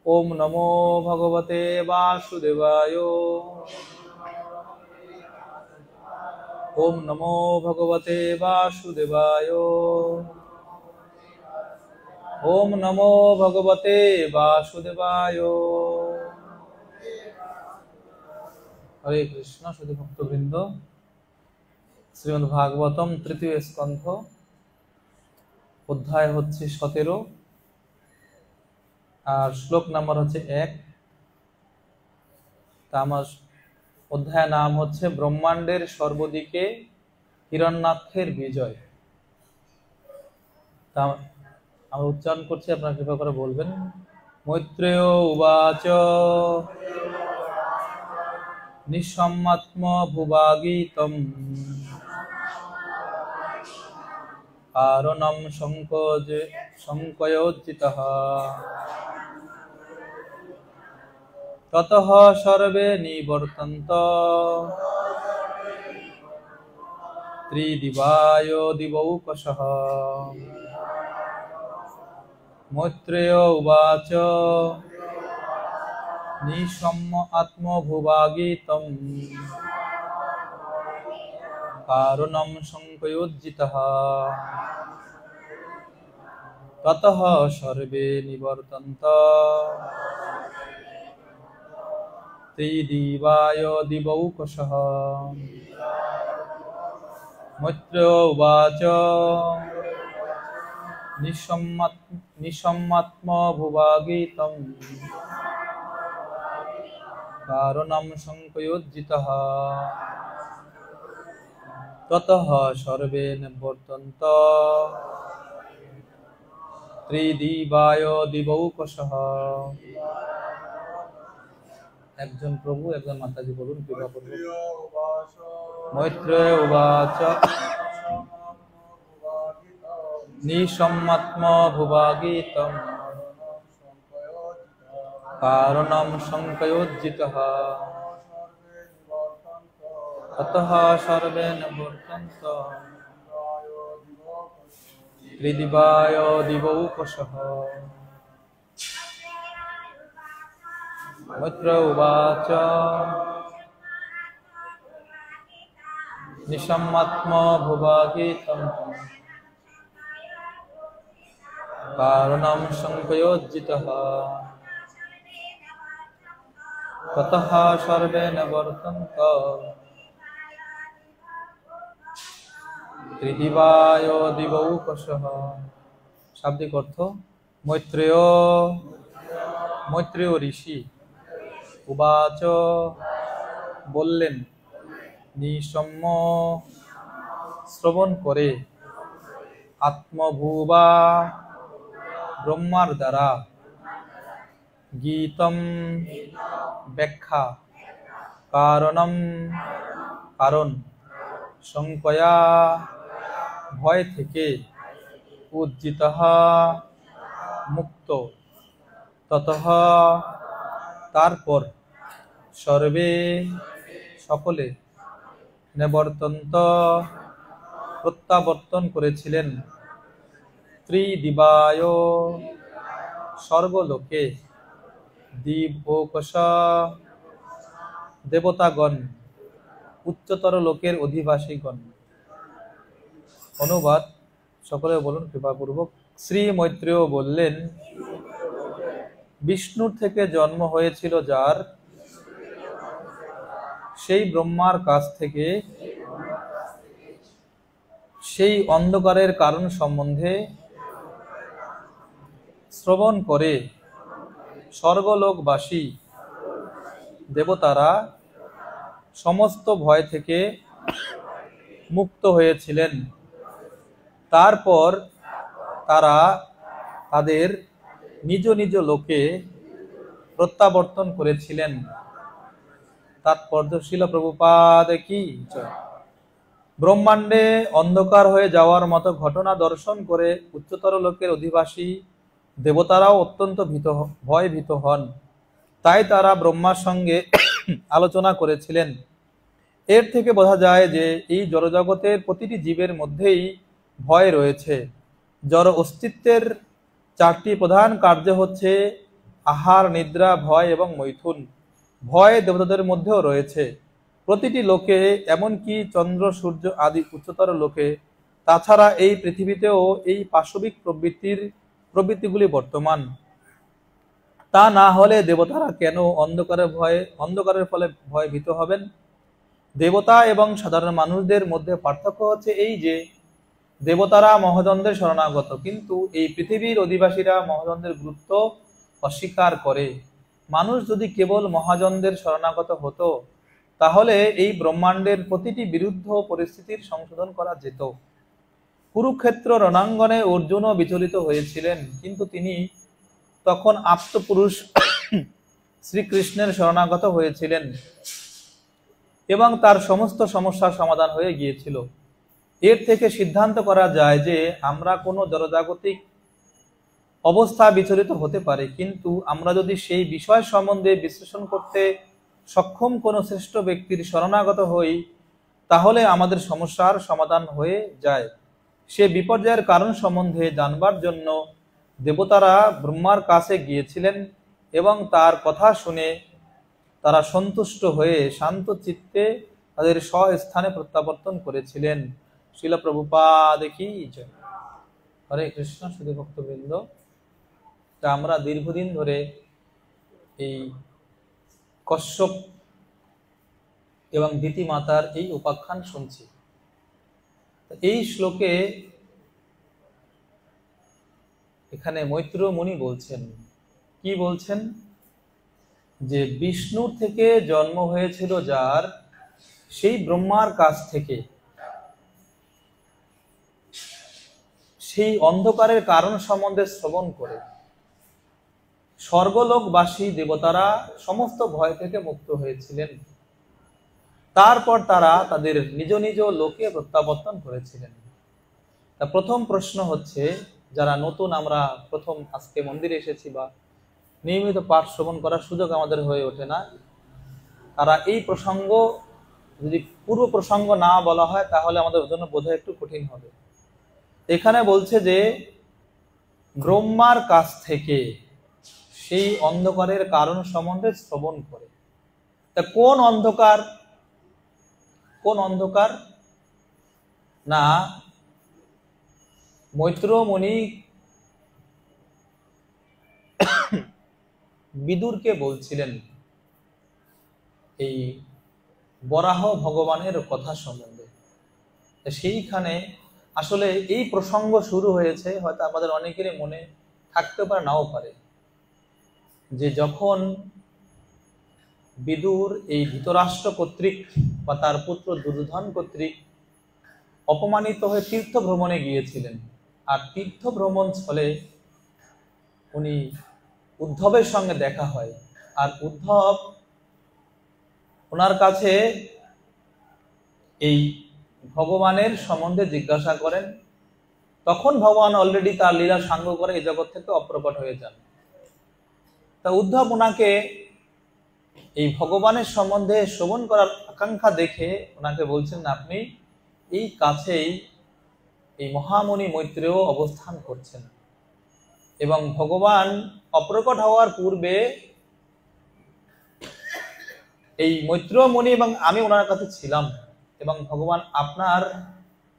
ओम नमो भगवते वासुदेवाय। ओम नमो भगवते वासुदेवाय। ओम नमो भगवते वासुदेवाय। हरे कृष्ण सुधी भक्तबृंद, श्रीमद् भागवतम तृतीय स्कंध अध्याय হচ্ছে 17 আর শ্লোক নাম্বার হচ্ছে 1। তা আমার অধ্যায়ের নাম হচ্ছে ব্রহ্মাণ্ডের সর্বদিকে হিরণ্যাক্ষের বিজয়। তা আমরা উচ্চারণ করছি, আপনারা কৃপা করে বলবেন। মৈত্রেয় উবাচ নিঃসম্মাত্ম ভুবাগীতম কারণম সংকয়োজ্জিতঃ ততঃ সর্বে নিবর্তন্ত ত্রিদিবায় দিবৌকশঃ। মৈত্রেয় উবাচ নিঃসম্ম আত্মভুবাগীতম কারণম সংকয়োজ্জিতঃ ততঃ সর্বে নিবর্তন্ত ত্রিদিবায় দিবৌকশঃ। মৈত্রেয় উবাচ নিঃসম্মাত্ম ভুবাগীতম কারণম সংকয়োজ্জিতঃ ততঃ সর্বে নিবর্তন্ত ত্রিদিবায় দিবৌকশঃ। একজন প্রভু একজন মাতাজি বলুন কৃপা করুন। মৈত্রেয় উবাচ নিঃসম্মাত্ম ভুবাগীতম কারণম সংকয়োজ্জিতঃ ততঃ সর্বে নিবর্তন্ত ত্রিদিবায় দিবৌকশঃ। মৈত্রেয় উবাচ নিঃসম্মাত্ম ভুবাগীতম কারণম সংকয়োজ্জিতঃ ততঃ সর্বে নিবর্তন্ত ত্রিদিবায় দিবৌকশঃ। শাব্দিক অর্থ মৈত্রেয় ঋষি উবাচ বললেন, নিঃসম্ম শ্রবণ করে, আত্মভুবা ব্রহ্মার দ্বারা, গীতম ব্যাখ্যা, কারণম কারণ, সংকয়া ভয় থেকে, উজ্জিতঃ মুক্ত, ততঃ তারপর, সর্বে সকলে, নিবর্তন্ত প্রত্যাবর্তন করেছিলেন, ত্রিদিবায় সর্বলোকে, দিবৌকশ দেবতাগণ, উচ্চতর লোকের অধিবাসীগণ। অনুবাদ সকলে বলুন কৃপাপূর্বক। শ্রী মৈত্রেয় বললেন, বিষ্ণুর থেকে জন্ম হয়েছিল যার, সেই ব্রহ্মার কাছ থেকে সেই অন্ধকারের কারণ সম্বন্ধে শ্রবণ করে স্বর্গলোকবাসী দেবতারা সমস্ত ভয় থেকে মুক্ত হয়েছিলেন। তারপর তারা তাদের নিজ নিজ লোকে প্রত্যাবর্তন করেছিলেন। তাৎপর্য শ্রীল প্রভুপাদ কি জয়। ব্রহ্মাণ্ডে অন্ধকার হয়ে যাওয়ার মতো ঘটনা দর্শন করে উচ্চতর লোকের অধিবাসী দেবতারাও অত্যন্ত ভয়ভীত হন। তাই তারা ব্রহ্মার সঙ্গে আলোচনা করেছিলেন। এর থেকে বোঝা যায় যে এই জড়জগতের প্রতিটি জীবের মধ্যেই ভয় রয়েছে। জড় অস্তিত্বের চারটি প্রধান কার্য হচ্ছে আহার, নিদ্রা, ভয় এবং মৈথুন। ভয় দেবতাদের মধ্যেও রয়েছে। প্রতিটি লোকে, এমনকি চন্দ্র সূর্য আদি উচ্চতর লোকে, তাছাড়া এই পৃথিবীতেও এই পাশবিক প্রবৃত্তিগুলি বর্তমান। তা না হলে দেবতারা কেন অন্ধকারের ফলে ভয় ভীত হবেন? দেবতা এবং সাধারণ মানুষদের মধ্যে পার্থক্য হচ্ছে এই যে দেবতারা মহাজনদের শরণাগত, কিন্তু এই পৃথিবীর অধিবাসীরা মহাজনদের গুরুত্ব অস্বীকার করে। মানুষ যদি কেবল মহাজনদের শরণাগত হতো, তাহলে এই ব্রহ্মাণ্ডের প্রতিটি বিরুদ্ধ পরিস্থিতির সংশোধন করা যেত। কুরুক্ষেত্র রণাঙ্গনে অর্জুনও বিচলিত হয়েছিলেন, কিন্তু তিনি তখন আপ্তপুরুষ শ্রীকৃষ্ণের শরণাগত হয়েছিলেন এবং তার সমস্ত সমস্যার সমাধান হয়ে গিয়েছিল। এর থেকে সিদ্ধান্ত করা যায় যে আমরা কোনো জড়জাগতিক অবস্থা বিচলিত হতে পারে, কিন্তু আমরা যদি সেই বিষয় সম্বন্ধে বিশ্লেষণ করতে সক্ষম কোনো শ্রেষ্ঠ ব্যক্তির শরণাগত হই, তাহলে আমাদের সমস্যার সমাধান হয়ে যায়। সে বিপর্যয়ের কারণ সম্বন্ধে জানবার জন্য দেবতারা ব্রহ্মার কাছে গিয়েছিলেন এবং তার কথা শুনে তারা সন্তুষ্ট হয়ে শান্ত চিত্তে তাদের স্বস্থানে প্রত্যাবর্তন করেছিলেন। শিল প্রভুপাদ কি জয়। হরে কৃষ্ণ। শুধু ভক্তবৃন্দ, তা আমরা দীর্ঘদিন ধরে এই কশ্যপ এবং দিতি মাতার এই উপাখ্যান শুনছি। এই শ্লোকে এখানে মৈত্রেয় মুনি বলছেন, কি বলছেন? যে বিষ্ণুর থেকে জন্ম হয়েছিল যার, সেই ব্রহ্মার কাছ থেকে সেই অন্ধকারের কারণ সম্বন্ধে শ্রবণ করে স্বর্গলোকবাসী দেবতারা সমস্ত ভয় থেকে মুক্ত হয়েছিলেন। তারপর তারা তাদের নিজ নিজ লোকে প্রত্যাবর্তন করেছিলেন। তা প্রথম প্রশ্ন হচ্ছে, যারা নতুন, আমরা প্রথম আজকে মন্দিরে এসেছি বা নিয়মিত পাঠ শ্রবণ করার সুযোগ আমাদের হয়ে ওঠে না, তারা এই প্রসঙ্গ যদি পূর্ব প্রসঙ্গ না বলা হয় তাহলে আমাদের জন্য বোঝা একটু কঠিন হবে। এখানে বলছে যে ব্রহ্মার কাছ থেকে সেই অন্ধকারের কারণ সম্বন্ধে শ্রবণ করে। তা কোন অন্ধকার? কোন অন্ধকার? না, মৈত্রেয় মুনি বিদুরকে বলছিলেন এই বরাহ ভগবানের কথা সম্বন্ধে। সেইখানে আসলে এই প্রসঙ্গ শুরু হয়েছে, হয়তো আমাদের অনেকেরই মনে থাকতে পারে, নাও পারে, যে যখন বিদুর এই ধৃতরাষ্ট্র কর্তৃক বা তার পুত্র দুর্যোধন কর্তৃক অপমানিত হয়ে তীর্থ ভ্রমণে গিয়েছিলেন, আর তীর্থ ভ্রমণ স্থলে উনি উদ্ধবের সঙ্গে দেখা হয়, আর উদ্ধব ওনার কাছে এই ভগবানের সম্বন্ধে জিজ্ঞাসা করেন। তখন ভগবান অলরেডি তার লীলা সাঙ্গ করে এই জগৎ থেকে অপ্রকট হয়ে যান। তা উদ্ধব ওনাকে এই ভগবানের সম্বন্ধে শ্রবণ করার আকাঙ্ক্ষা দেখে ওনাকে বলছেন, আপনি এই কাছেই এই মহামুনি মৈত্রেয় অবস্থান করছেন এবং ভগবান অপ্রকট হওয়ার পূর্বে এই মৈত্রেয় মুনি এবং আমি ওনার কাছে ছিলাম এবং ভগবান আপনার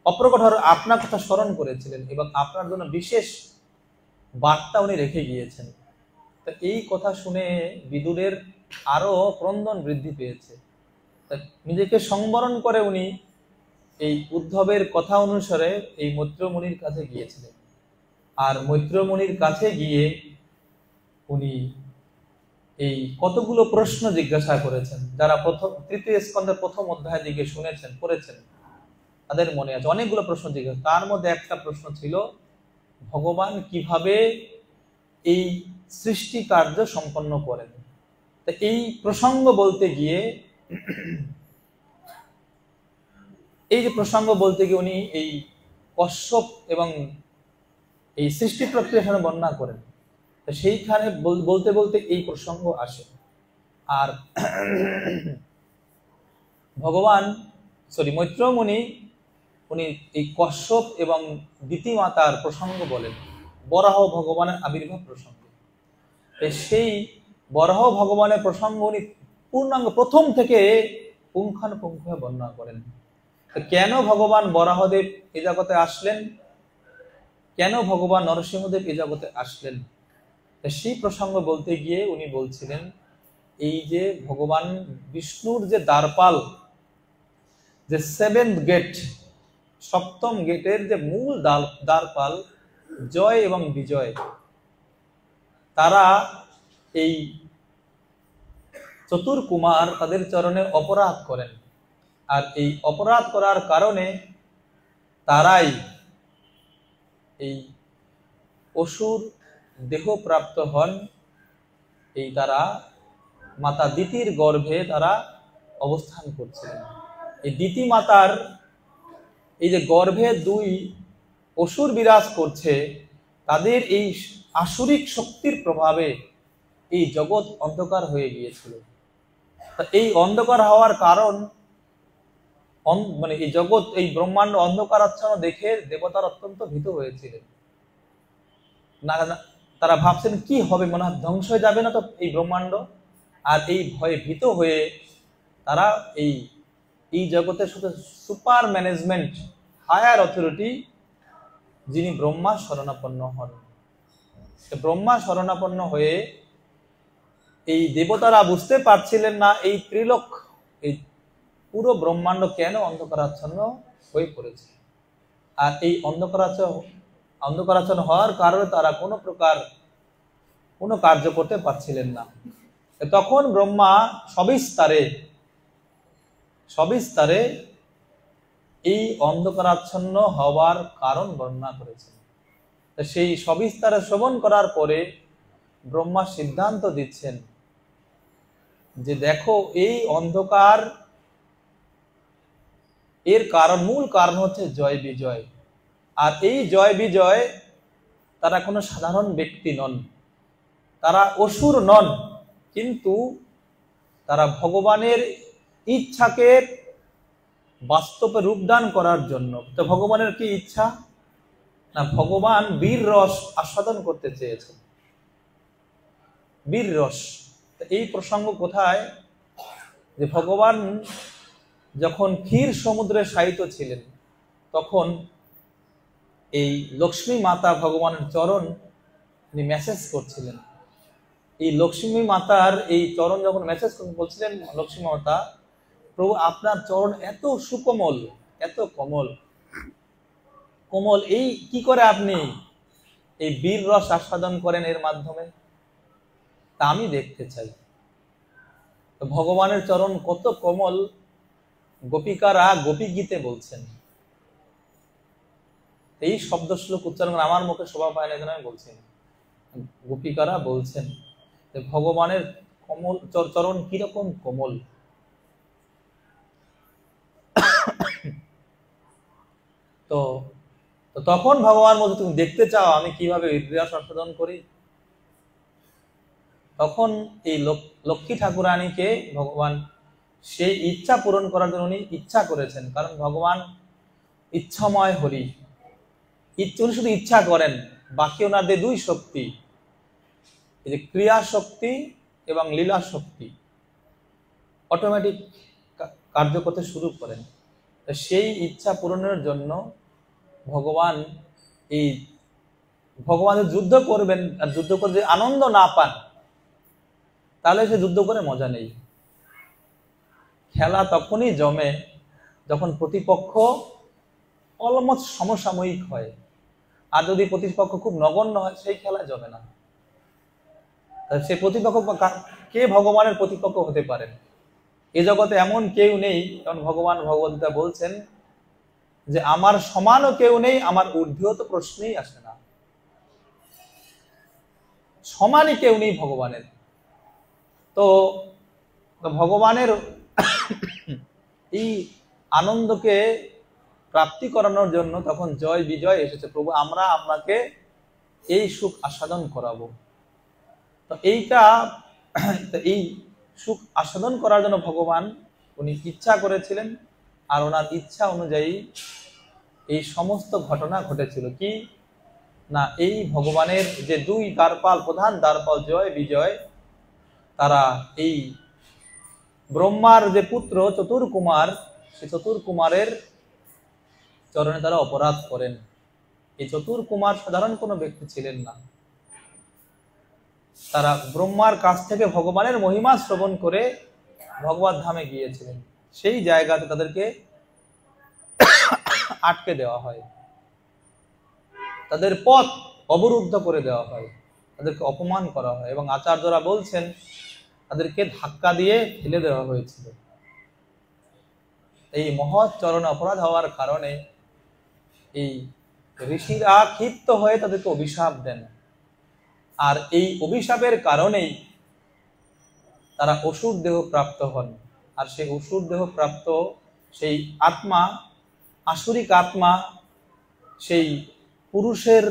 অপ্রকট হওয়ার আপনার কথা স্মরণ করেছিলেন এবং আপনার জন্য বিশেষ বার্তা উনি রেখে গিয়েছেন। তো এই কথা শুনে বিদুরের আরো ক্রন্দন বৃদ্ধি পেয়েছে। নিজেকে সংবরণ করে উনি এই উদ্ধবের কথা অনুসারে এই মৈত্রেয় মুনির কাছে গিয়েছিলেন। আর মৈত্রেয় মুনির কাছে গিয়ে উনি এই কতগুলো প্রশ্ন জিজ্ঞাসা করেছেন। যারা তৃতীয় স্কন্ধের প্রথম অধ্যায় দিকে শুনেছেন, পড়েছেন, তাদের মনে আছে অনেকগুলো প্রশ্ন জিজ্ঞাসা। তার মধ্যে একটা প্রশ্ন ছিল, ভগবান কিভাবে এই সৃষ্টি কার্য সম্পন্ন করেন। তা এই প্রসঙ্গ বলতে গিয়ে উনি এই কশ্যপ এবং এই সৃষ্টি প্রক্রিয়ার সাথে বর্ণনা করেন। সেইখানে বলতে বলতে এই প্রসঙ্গ আসে। আর মৈত্রেয় মুনি উনি এই কশ্যপ এবং দিতি মাতার প্রসঙ্গ বলেন, বরাহ ভগবানের আবির্ভাব প্রসঙ্গ। সেই বরাহ ভগবানের প্রসঙ্গ উনি পূর্ণাঙ্গ প্রথম থেকে পুঙ্খানুপুঙ্খ বর্ণনা করেন। কেন ভগবান বরাহদেব এই জগতে আসলেন, কেন ভগবান নরসিংহদেব এই জগতে আসলেন, সেই প্রসঙ্গ বলতে গিয়ে উনি বলছিলেন এই যে ভগবান বিষ্ণুর যে দ্বারপাল, যে সেভেন্থ গেট, সপ্তম গেটের যে মূল দ্বারপাল জয় এবং বিজয়, তারা এই চতুর্কুমার তাদের চরণে অপরাধ করেন। আর এই অপরাধ করার কারণে তারাই এই অসুর দেহ প্রাপ্ত হন। এই তারা মাতা দিতির গর্ভে তারা অবস্থান করছিলেন। এই দিতি মাতার এই যে গর্ভে দুই অসুর বিরাজ করছে, তাদের এই আসুরিক শক্তির প্রভাবে এই জগৎ অন্ধকার হয়ে গিয়েছিল। এই অন্ধকার হওয়ার কারণ, মানে এই জগৎ, এই ব্রহ্মাণ্ড অন্ধকারাচ্ছন্ন দেখে দেবতার অত্যন্ত ভীত হয়েছিলেন। না তারা ভাবছেন কি হবে, মনে হয় ধ্বংস হয়ে যাবে না তো এই ব্রহ্মাণ্ড। আর এই ভয়ে ভীত হয়ে তারা এই জগতের সাথে সুপার ম্যানেজমেন্ট, হায়ার অথরিটি, যিনি ব্রহ্মা শরণাপন্ন হন। ব্রহ্মা শরণাপন্ন হয়ে এই দেবতারা বুঝতে পারছিলেন না এই ত্রিলোক, এই পুরো ব্রহ্মাণ্ড কেন অন্ধকারাচ্ছন্ন হয়ে পড়েছে। আর এই অন্ধকারাচ্ছন্ন হওয়ার কারণে তারা কোনো প্রকার কোনো কার্য করতে পারছিলেন না। তখন ব্রহ্মা সবিস্তারে এই অন্ধকারাচ্ছন্ন হওয়ার কারণ বর্ণনা করেছেন। সেই সবিস্তারে শ্রবণ করার পরে ব্রহ্মা সিদ্ধান্ত দিচ্ছেন যে দেখো, এই অন্ধকার এর কারণ, মূল কারণ হচ্ছে জয় বিজয়। আর এই জয় বিজয় তারা কোনো সাধারণ ব্যক্তি নন, তারা অসুর নন, কিন্তু তারা ভগবানের ইচ্ছাকে বাস্তবে রূপদান করার জন্য। তো ভগবানের কি ইচ্ছা না, ভগবান বীর রস আস্বাদন করতে চেয়েছেন, বীর রস। এই প্রসঙ্গ কোথায়, যে ভগবান যখন ক্ষীর সমুদ্রে শায়িত ছিলেন, তখন এই লক্ষ্মী মাতা ভগবানের চরণ মেসেজ করছিলেন। এই লক্ষ্মী মাতার এই চরণ যখন মেসেজ বলছিলেন, লক্ষ্মী মাতা, প্রভু আপনার চরণ এত সুকোমল, এত কোমল, এই কি করে আপনি এই বীর রস আস্বাদন করেন এর মাধ্যমে, তা আমি দেখতে চাই। তো ভগবানের চরণ কত কোমল গোপিকারা গোপী গীতে বলছেন। এই শব্দ শ্লোক উচ্চারণ আমার মুখে শোভা পায় না, আমি বলছি না, গোপিকারা বলছেন যে ভগবানের কোমল চরণ কিরকম কোমল। তো তখন ভগবান বলছে তুমি দেখতে চাও আমি কিভাবে হৃদয় সংশোধন করি। তখন এই লক্ষ্মী ঠাকুরানীকে ভগবান সেই ইচ্ছা পূরণ করার জন্য উনি ইচ্ছা করেছেন। কারণ ভগবান ইচ্ছাময় হরি, উনি শুধু ইচ্ছা করেন, বাকি ওনাদের দুই শক্তি, এই যে ক্রিয়া শক্তি এবং লীলা শক্তি, অটোমেটিক কার্য করতে শুরু করেন। সেই ইচ্ছা পূরণের জন্য ভগবান যুদ্ধ করবেন, আর যুদ্ধ করে যদি আনন্দ না পান তাহলে সে যুদ্ধ করে মজা নেই। খেলা তখনই জমে যখন প্রতিপক্ষ অলমোস্ট সমসাময়িক হয়, আর যদি প্রতিপক্ষ খুব নগণ্য হয় সেই খেলা জমে না। সে প্রতিপক্ষ কে ভগবানের প্রতিপক্ষ হতে পারেন? এ জগতে এমন কেউ নেই, কারণ ভগবান ভগবদ্গীতা বলছেন যে আমার সমানও কেউ নেই, আমার ঊর্ধ্বেও তো প্রশ্নই আসে না, সমানই কেউ নেই ভগবানের। তো ভগবানের এই আনন্দকে প্রাপ্তি করানোর জন্য তখন জয় বিজয় এসেছে। প্রভু আমরা আপনাকে এই সুখ আস্বাদন করাবো। তো এই সুখ আস্বাদন করার জন্য ভগবান উনি ইচ্ছা করেছিলেন, আর ওনার ইচ্ছা অনুযায়ী এই সমস্ত ঘটনা ঘটেছিল। কি না এই ভগবানের যে দুই দ্বারপাল, প্রধান দ্বারপাল জয় বিজয়, তারা এই ব্রহ্মার যে পুত্র চতুর্কুমার, সে চতুর্কুমারের চরণে তারা অপরাধ করেন। এই চতুর্কুমার সাধারণ কোনো ব্যক্তি ছিলেন না। তারা ব্রহ্মার কাছ থেকে ভগবানের মহিমা শ্রবণ করে ভগবত ধামে গিয়েছিলেন। সেই জায়গাতে তাদেরকে আটকে দেওয়া হয়, তাদের পথ অবরুদ্ধ করে দেওয়া হয়, তাদেরকে অপমান করা হয় এবং আচার্যরা বলছেন তাদেরকে ধাক্কা দিয়ে ফেলে দেওয়া হয়েছিল। এই মহৎ চরণে অপরাধ হওয়ার কারণে এই ঋষিরা ক্ষিপ্ত হয়ে তাদেরকে অভিশাপ দেন। আর এই অভিশাপের কারণেই তারা অসুর দেহ প্রাপ্ত হন। আর সেই অসুর দেহ প্রাপ্ত সেই আত্মা, আসুরিক আত্মা, সেই পুরুষের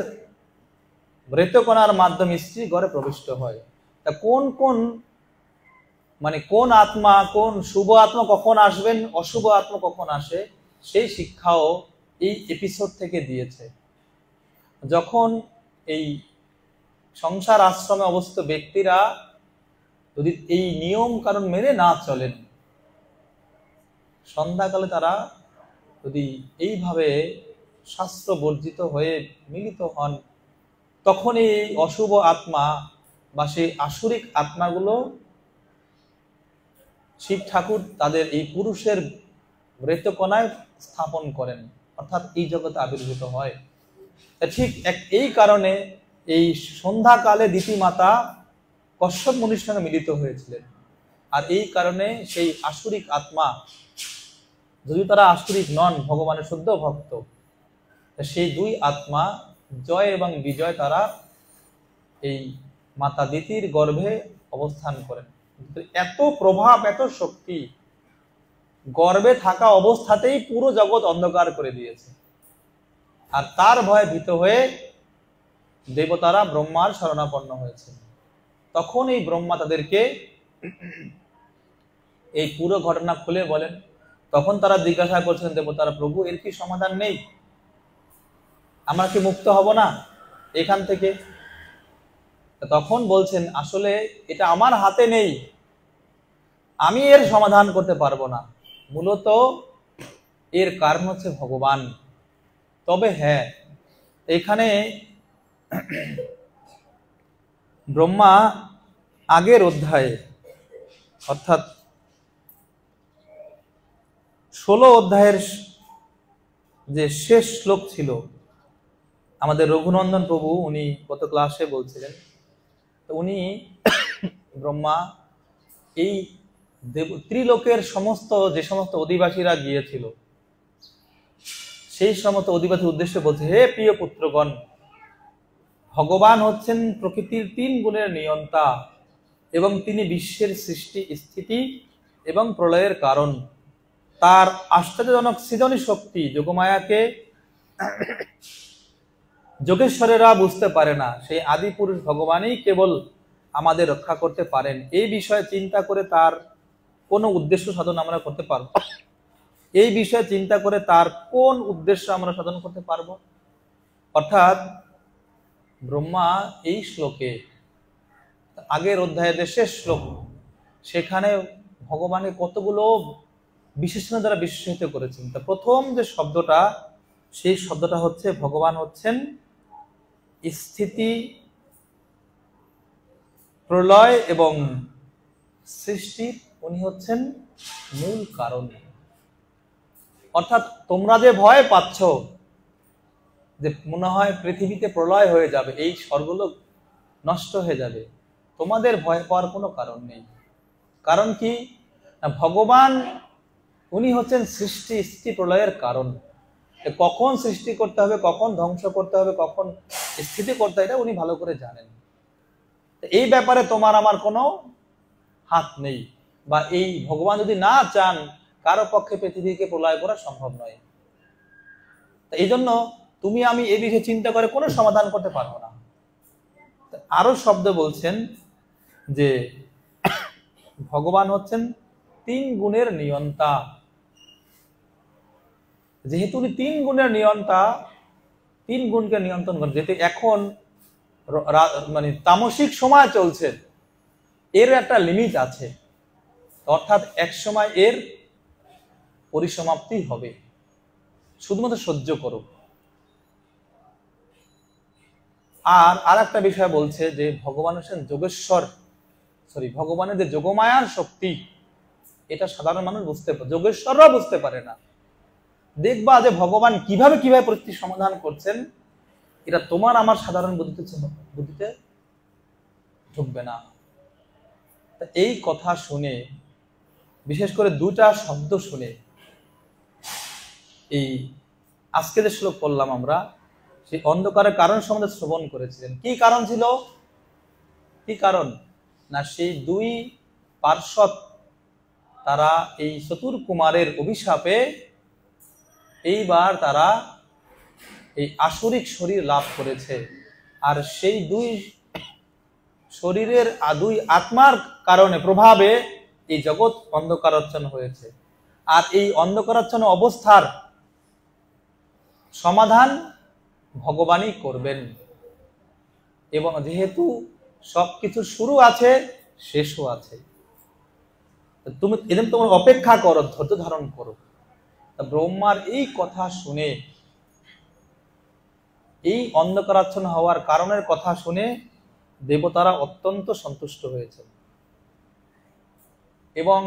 মৃতকণার মাধ্যমে স্ত্রী ঘরে প্রবিষ্ট হয়। তা কোন কোন কোন আত্মা, কোন শুভ আত্মা কখন আসবেন, অশুভ আত্মা কখন আসে, সেই শিক্ষাও এই এপিসোড থেকে দিয়েছে। যখন এই সংসার আশ্রমে অবস্থিত ব্যক্তিরা যদি এই নিয়ম কারণ মেনে না চলেন, সন্ধ্যাকালে তারা যদি এইভাবে শাস্ত্র বর্জিত হয়ে মিলিত হন, তখন এই অশুভ আত্মা বা সেই আসুরিক আত্মাগুলো শিব ঠাকুর তাদের এই পুরুষের মৃতকণায় স্থাপন করেন, অর্থাৎ এই জগতে আবির্ভূত হয়। ঠিক এই কারণে এই সন্ধ্যাকালে দিতি মাতা কশ্যপ মুনির সঙ্গে মিলিত হয়েছিলেন। আর এই কারণে সেই আসুরিক আত্মা, যদি তারা আসুরিক নন, ভগবানের শুদ্ধ ভক্ত, সেই দুই আত্মা জয় এবং বিজয় তারা এই মাতা দিতির গর্ভে অবস্থান করেন। এত প্রভাব, এত শক্তি, গর্ভে থাকা অবস্থাতেই পুরো জগৎ অন্ধকার করে দিয়েছে। আর তার ভয়ে ভীত হয়ে দেবতারা ব্রহ্মার শরণাপন্ন হয়েছে। তখন এই ব্রহ্মা তাদেরকে এই পুরো ঘটনা খুলে বলেন। তখন তারা জিজ্ঞাসা করছেন দেবতারা, প্রভু এর কি সমাধান নেই? আমরা কি মুক্ত হব না এখান থেকে? তখন বলছেন, আসলে এটা আমার হাতে নেই, আমি এর সমাধান করতে পারবো না। মূলত এর কারণ হচ্ছে ভগবান। তবে হ্যাঁ, এখানে ব্রহ্মা আগের অধ্যায়ে, অর্থাৎ 16 অধ্যায়ের যে শেষ শ্লোক ছিল, আমাদের রঘুনন্দন প্রভু উনি গত ক্লাসে বলছিলেন, তো উনি ব্রহ্মা এই ত্রিলোকের যে সমস্ত অধিবাসীরা গিয়েছিল, সেই সমস্ত অধিবাসীর উদ্দেশ্যে বলছে, হে প্রিয় পুত্রগণ, ভগবান হচ্ছেন প্রকৃতির 3 গুণের নিয়ন্তা এবং তিনি বিশ্বের সৃষ্টি, স্থিতি এবং প্রলয়ের কারণ। তার আশ্চর্যজনক সৃজনী শক্তি যোগমায়াকে যোগেশ্বরেরা বুঝতে পারে না। সেই আদি পুরুষ ভগবানই কেবল আমাদের রক্ষা করতে পারেন। এই বিষয়ে চিন্তা করে তার কোন উদ্দেশ্য সাধন আমরা করতে পারবো? এই বিষয়ে চিন্তা করে তার কোন উদ্দেশ্য আমরা সাধন করতে পারবো? অর্থাৎ ব্রহ্মা এই শ্লোকে, আগের অধ্যায়ের শেষ শ্লোক, সেখানে ভগবানের কতগুলো বিশেষণ দ্বারা বিশেষিত করেছেন। তা প্রথম যে শব্দটা, সেই শব্দটা হচ্ছে ভগবান হচ্ছেন স্থিতি, প্রলয় এবং সৃষ্টির, উনি হচ্ছেন মূল কারণ। অর্থাৎ তোমরা যে ভয় পাচ্ছ যে মনে হয় পৃথিবীতে প্রলয় হয়ে যাবে, এই স্বর্গলোক নষ্ট হয়ে যাবে, তোমাদের ভয় পাওয়ার কোনো কারণ নেই। কারণ কি? ভগবান উনি হচ্ছেন সৃষ্টি, স্থিতি, প্রলয়ের কারণ। কখন সৃষ্টি করতে হবে, কখন ধ্বংস করতে হবে, কখন স্থিতি করতে হবে, এটা উনি ভালো করে জানেন। এই ব্যাপারে তোমার আমার কোনো হাত নেই, বা এই ভগবান যদি না চান, কারো পক্ষে পৃথিবীকে প্রলয় করা সম্ভব নয়। এই জন্য তুমি আমি এই বিষয়ে চিন্তা করে কোনো সমাধান করতে পারবো না। আরো শব্দ বলছেন যে ভগবান হচ্ছেন 3 গুণের নিয়ন্তা। যেহেতু উনি 3 গুণের নিয়ন্তা, তিন গুণকে নিয়ন্ত্রণ করেন। যেহেতু এখন মানে তামসিক সময় চলছে, এর একটা লিমিট আছে, অর্থাৎ এক সময় এর পরিসমাপ্তি হবে, শুধুমাত্র সহ্য করো। আর একটা বিষয় বলছে যে ভগবান হচ্ছেন যোগেশ্বর, ভগবানের যে যোগমায়ার শক্তি, এটা সাধারণ মানুষ বুঝতে পারে, যোগেশ্বররাও বুঝতে পারে না। দেখবা যে ভগবান কিভাবে কিভাবে পরিস্থিতি সমাধান করছেন, এটা তোমার আমার সাধারণ বুদ্ধিতে ঢুকবে না। এই কথা শুনে, বিশেষ করে দুটা শব্দ শুনে, এই আজকে যে শ্লোক পড়লাম আমরা, সেই অন্ধকারের কারণ সম্বন্ধে শ্রবণ করেছিলেন। কি কারণ ছিল? কি কারণ না, সেই দুই পার্শ্বদ তারা এই চতুর কুমারের অভিশাপে এইবার তারা এই আসরিক শরীর লাভ করেছে, আর সেই দুই শরীরের দুই আত্মার কারণে প্রভাবে এই জগৎ অন্ধকারাচ্ছন্ন হয়েছে। আর এই অন্ধকারাচ্ছন্ন অবস্থার সমাধান ভগবানই করবেন, এবং যেহেতু সবকিছু শুরু আছে শেষও আছে, তুমি এদের তোমার অপেক্ষা করো, ধৈর্য ধারণ করো। ব্রহ্মার এই কথা শুনে, এই অন্ধকারাচ্ছন্ন হওয়ার কারণের কথা শুনে দেবতারা অত্যন্ত সন্তুষ্ট হয়েছেন, এবং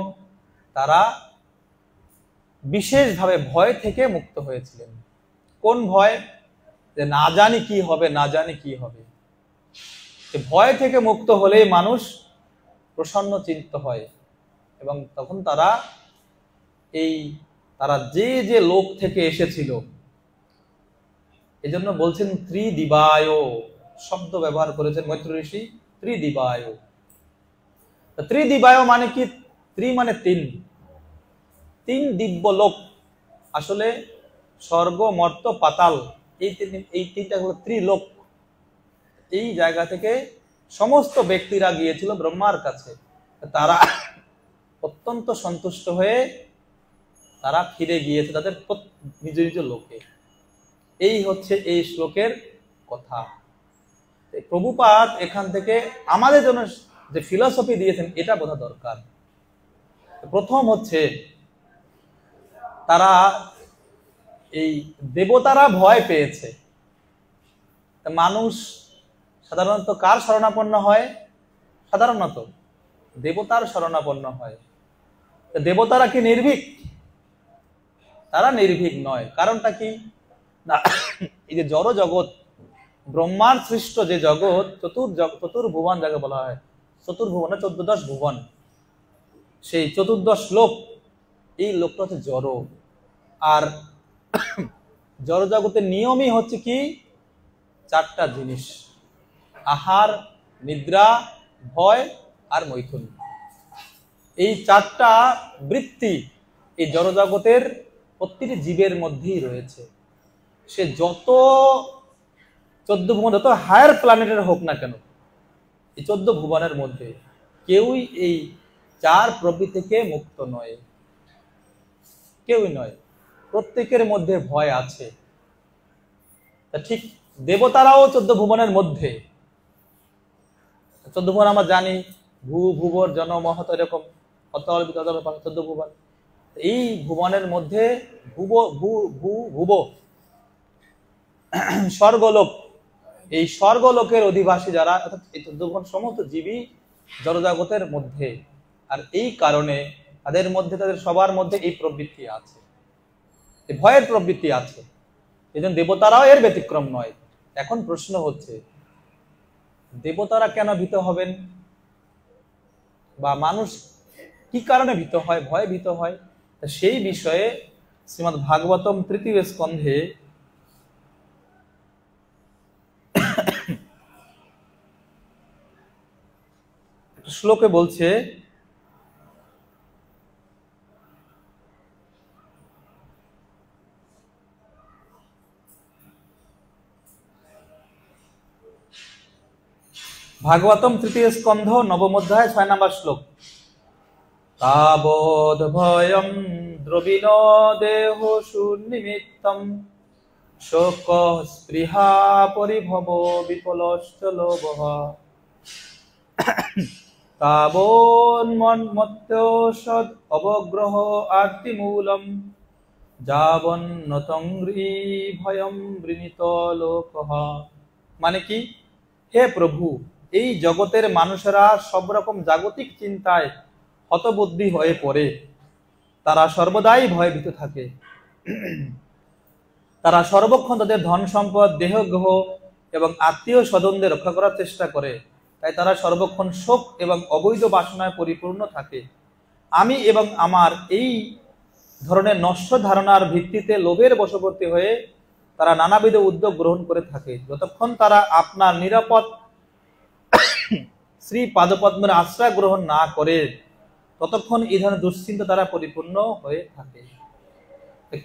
তারা বিশেষভাবে ভয় থেকে মুক্ত হয়েছিলেন। কোন ভয়? যে না জানি কি হবে, না জানি কি হবে। ভয় থেকে মুক্ত হলেই মানুষ প্রসন্ন চিত্ত হয়, এবং তখন তারা যে যে লোক থেকে এসেছিল, এজন্য বলছেন ত্রিদিবায় শব্দ ব্যবহার করেছেন মৈত্র ঋষি, ত্রিদিবায়। ত্রিদিবায় মানে কি? ত্রি মানে তিন, তিন দিব্য লোক, আসলে স্বর্গ, মর্ত, পাতাল, এই তিনটা হলো ত্রিলোক। এই জায়গা থেকে সমস্ত ব্যক্তিরা গিয়েছিল ব্রহ্মার কাছে, তারা অত্যন্ত সন্তুষ্ট হয়ে তারা ফিরে গিয়েছে তাদের নিজ নিজ লোকে। এই হচ্ছে এই শ্লোকের কথা। প্রভুপাদ এখান থেকে আমাদের জন্য যে ফিলসফি দিয়েছেন, এটা বোঝা দরকার। প্রথম হচ্ছে, তারা এই দেবতারা ভয় পেয়েছে। মানুষ সাধারণত কার শরণাপন্ন হয়? সাধারণত দেবতার শরণাপন্ন হয়। দেবতারা কি নির্ভীক? তারা নির্ভীক নয়। কারণটা কি না, এই যে জড় জগৎ, ব্রহ্মার সৃষ্ট যে জগৎ, চতুর্ভুবন যাকে বলা হয়, চতুর্ভুবনে 14 ভুবন, সেই 14 লোক, এই লোকটা হচ্ছে জড়। আর জড় জগতের নিয়মই হচ্ছে কি? 4টা জিনিস: আহার, নিদ্রা, ভয় আর মৈথুন। এই 4টা বৃত্তি এই জড় জগতের প্রতিটি জীবের মধ্যেই রয়েছে। সে যত 14 ভুবন, যত হায়ার প্ল্যানেটের হোক না কেন, এই 14 ভুবনের মধ্যে কেউই এই 4 প্রবৃত্তি থেকে মুক্ত নয়, কেউই নয়। প্রত্যেকের মধ্যে ভয় আছে। তা ঠিক দেবতারাও 14 ভুবনের মধ্যে। 14 ভুবন আমরা জানি, ভুবর জন মহত, এরকম 14 ভুবন। এই ভুবনের মধ্যে ভুব স্বর্গলোক, এই স্বর্গলোকের অধিবাসী যারা, অর্থাৎ এই 14 ভুবন সমস্ত জীবী জড়জগতের মধ্যে। আর এই কারণে তাদের মধ্যে, তাদের সবার মধ্যে এই প্রবৃত্তি আছে, এই ভয়ের প্রবৃত্তি আছে। এই জন্য দেবতারাও এর ব্যতিক্রম নয়। এখন প্রশ্ন হচ্ছে, দেবতারা কেন ভীত হবেন, বা মানুষ কি কারণে ভীত হয়, ভয়ে ভীত হয়? সেই বিষয়ে শ্রীমদ্ ভাগবতম 3য় স্কন্ধে শ্লোকে বলছে, ভাগবতম 3য় স্কন্ধ 9ম অধ্যায় 6 নম্বর শ্লোক। তাবদ ভয়ম দ্রবিণ দেহ সুনিমিত্তম শোক স্পৃহা পরিভব বিপলশ্চ লোভঃ তাবন্মত্তসদ অবগ্রহ আর্তিমূলম যাবন্নতংগ্রী ভয়ম বৃণীত লোকঃ। মানে কি, হে প্রভু, এই জগতের মানুষেরা সব রকম জাগতিক চিন্তায় হতবুদ্ধি হয়ে পড়ে, তারা সর্বদাই ভয়ভীত থাকে। তারা সর্বক্ষণ তাদের ধন সম্পদ, দেহগ্রহ এবং আত্মীয় স্বজনদের রক্ষা করার চেষ্টা করে, তাই তারা সর্বক্ষণ শোক এবং অবৈধ বাসনায় পরিপূর্ণ থাকে। আমি এবং আমার এই ধরনের নষ্ট ধারণার ভিত্তিতে লোভের বশবর্তী হয়ে তারা নানাবিধ উদ্যোগ গ্রহণ করে থাকে। যতক্ষণ তারা আপনার নিরাপদ শ্রী পাদপদ্মের আশ্রয় গ্রহণ না করে, ততক্ষণ এই ধরনের দুশ্চিন্তা তারা পরিপূর্ণ হয়ে থাকে।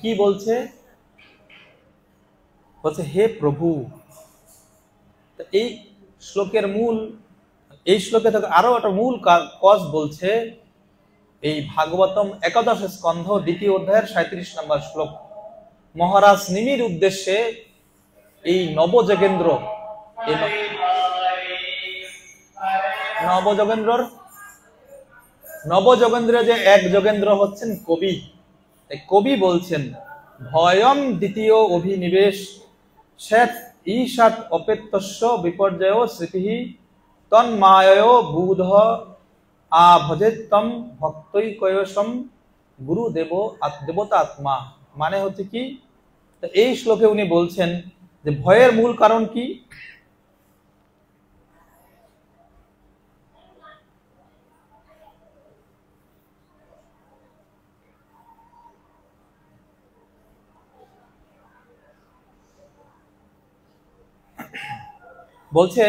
কি বলছে? বলছে, হে প্রভু। এই শ্লোকের মূল, এই শ্লোকে থেকে আরো একটা মূল কজ বলছে, এই ভাগবতম একাদশ স্কন্ধ 2য় অধ্যায়ের 37 নম্বর শ্লোক। মহারাজ নিমির উদ্দেশ্যে এই নবযোগেন্দ্র যে এক যোগেন্দ্র হচ্ছেন কবি, কবি বলছেন, ভয়ম দ্বিতীয় অভিনিবেশ শ্বেত ঈশাত অপেত্যস্য বিপর্যয় স্মৃতি তন্মায় বুধ আভজেত্তম ভক্তৈকয়সম গুরুদেব দেবতা আত্মা। মানে হচ্ছে কি, এই শ্লোকে উনি বলছেন যে ভয়ের মূল কারণ কি? বলছে